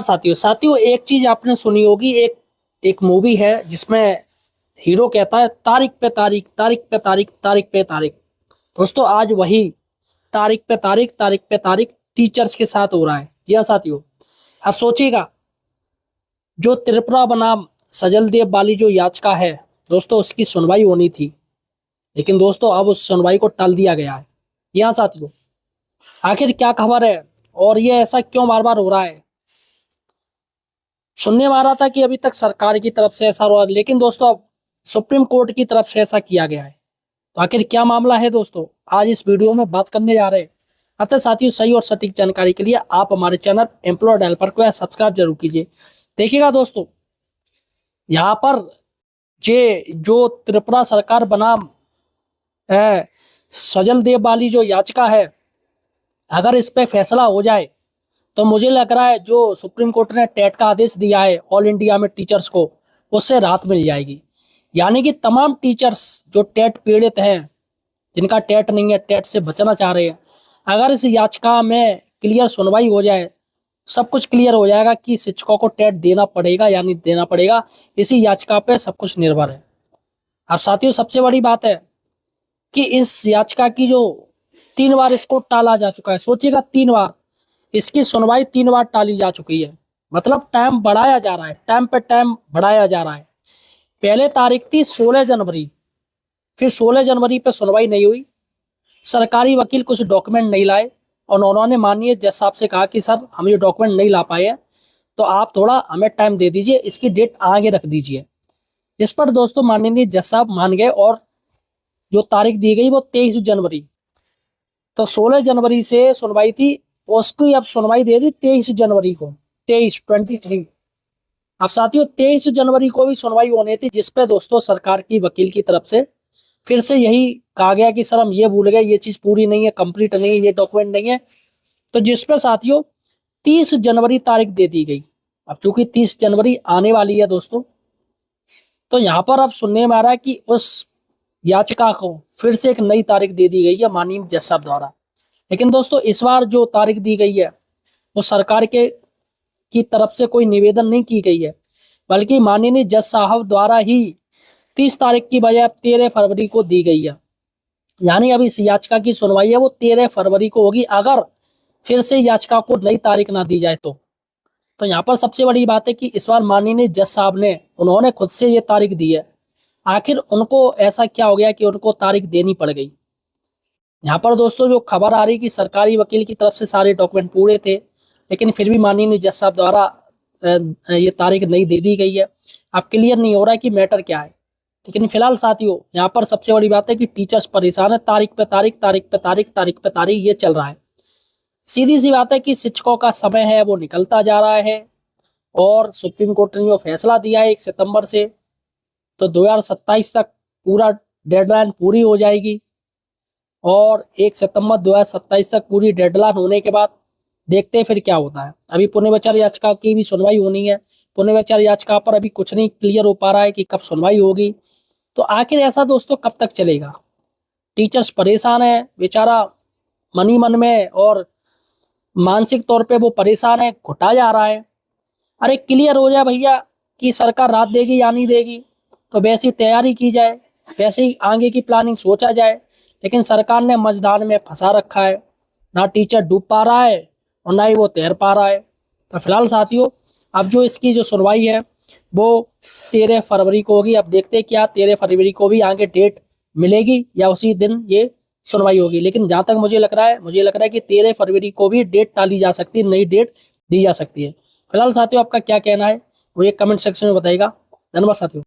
साथियों एक चीज आपने सुनी होगी, एक मूवी है जिसमें हीरो कहता है तारीख पे तारीख, तारीख पे तारीख, तारीख पे तारीख। दोस्तों आज वही तारीख पे तारीख, तारीख पे तारीख टीचर्स के साथ हो रहा है। जी हाँ साथियों, अब सोचिएगा, जो त्रिपुरा बनाम सजल देव वाली जो याचिका है दोस्तों, उसकी सुनवाई होनी थी, लेकिन दोस्तों अब उस सुनवाई को टाल दिया गया है। जी हाँ साथियों, आखिर क्या खबर है और ये ऐसा क्यों बार बार हो रहा है? सुनने में आ रहा था कि अभी तक सरकार की तरफ से ऐसा हो रहा है, लेकिन दोस्तों अब सुप्रीम कोर्ट की तरफ से ऐसा किया गया है। तो आखिर क्या मामला है दोस्तों, आज इस वीडियो में बात करने जा रहे हैं। अतः साथियों, सही और सटीक जानकारी के लिए आप हमारे चैनल एम्प्लॉयड हेल्पर को सब्सक्राइब जरूर कीजिए। देखिएगा दोस्तों, यहाँ पर जो त्रिपुरा सरकार बनाम सजल देव वाली जो याचिका है, अगर इस पे फैसला हो जाए तो मुझे लग रहा है जो सुप्रीम कोर्ट ने टेट का आदेश दिया है ऑल इंडिया में टीचर्स को, उससे राहत मिल जाएगी। यानी कि तमाम टीचर्स जो टेट पीड़ित हैं, जिनका टेट नहीं है, टेट से बचना चाह रहे हैं, अगर इस याचिका में क्लियर सुनवाई हो जाए, सब कुछ क्लियर हो जाएगा कि शिक्षकों को टेट देना पड़ेगा या नहीं देना पड़ेगा, इसी याचिका पे सब कुछ निर्भर है। अब साथियों, सबसे बड़ी बात है कि इस याचिका की जो 3 बार इसको टाला जा चुका है। सोचिएगा, 3 बार इसकी सुनवाई 3 बार टाली जा चुकी है। मतलब टाइम बढ़ाया जा रहा है, टाइम पे टाइम बढ़ाया जा रहा है। पहले तारीख थी 16 जनवरी, फिर 16 जनवरी पे सुनवाई नहीं हुई, सरकारी वकील कुछ डॉक्यूमेंट नहीं लाए और उन्होंने माननीय जज साहब से कहा कि सर हम ये डॉक्यूमेंट नहीं ला पाए हैं, तो आप थोड़ा हमें टाइम दे दीजिए, इसकी डेट आगे रख दीजिए। इस पर दोस्तों माननीय जज साहब मान गए और जो तारीख दी गई वो 23 जनवरी। तो 16 जनवरी से सुनवाई थी, उसकी अब सुनवाई दे दी 23 जनवरी को, 23 अब साथियों 23 जनवरी को भी सुनवाई होनी थी, जिसपे दोस्तों सरकार की वकील की तरफ से फिर से यही कहा गया कि सर हम ये भूल गए, ये चीज पूरी नहीं है, कंप्लीट नहीं है, ये डॉक्यूमेंट नहीं है। तो जिसपे साथियों 30 जनवरी तारीख दे दी गई। अब चूंकि 30 जनवरी आने वाली है दोस्तों, तो यहाँ पर अब सुनने में आ रहा है कि उस याचिका को फिर से एक नई तारीख दे दी गई है माननीय जज साहब द्वारा। लेकिन दोस्तों इस बार जो तारीख दी गई है वो सरकार की तरफ से कोई निवेदन नहीं की गई है, बल्कि माननीय जज साहब द्वारा ही 30 तारीख की बजाय 13 फरवरी को दी गई है। यानी अभी इस याचिका की सुनवाई है वो 13 फरवरी को होगी, अगर फिर से याचिका को नई तारीख ना दी जाए तो यहाँ पर सबसे बड़ी बात है कि इस बार माननीय जज साहब उन्होंने खुद से ये तारीख दी है। आखिर उनको ऐसा क्या हो गया कि उनको तारीख देनी पड़ गई? यहाँ पर दोस्तों जो खबर आ रही कि सरकारी वकील की तरफ से सारे डॉक्यूमेंट पूरे थे, लेकिन फिर भी माननीय जज साहब द्वारा ये तारीख नहीं दे दी गई है। अब क्लियर नहीं हो रहा है कि मैटर क्या है। लेकिन फिलहाल साथियों यहाँ पर सबसे बड़ी बात है कि टीचर्स परेशान है, तारीख पे तारीख, तारीख पे तारीख, तारीख पे तारीख ये चल रहा है। सीधी सी बात है कि शिक्षकों का समय है वो निकलता जा रहा है, और सुप्रीम कोर्ट ने जो फैसला दिया है 1 सितंबर से, तो 2027 तक पूरा डेडलाइन पूरी हो जाएगी, और 1 सितंबर 2027 तक पूरी डेडलाइन होने के बाद देखते हैं फिर क्या होता है। अभी पुनर्विचार याचिका की भी सुनवाई होनी है। पुनर्विचार याचिका पर अभी कुछ नहीं क्लियर हो पा रहा है कि कब सुनवाई होगी। तो आखिर ऐसा दोस्तों कब तक चलेगा? टीचर्स परेशान है बेचारा, मन ही मन में और मानसिक तौर पे वो परेशान है, घुटा जा रहा है। अरे क्लियर हो जाए भैया कि सरकार राहत देगी या नहीं देगी, तो वैसी तैयारी की जाए, वैसे ही आगे की प्लानिंग सोचा जाए। लेकिन सरकार ने मझधार में फंसा रखा है, ना टीचर डूब पा रहा है और ना ही वो तैर पा रहा है। तो फिलहाल साथियों अब जो इसकी जो सुनवाई है वो 13 फरवरी को होगी। अब देखते हैं क्या 13 फरवरी को भी आगे डेट मिलेगी या उसी दिन ये सुनवाई होगी। लेकिन जहाँ तक मुझे लग रहा है कि 13 फरवरी को भी डेट टाली जा सकती है, नई डेट दी जा सकती है। फिलहाल साथियों आपका क्या कहना है वो एक कमेंट सेक्शन में बताइएगा। धन्यवाद साथियों।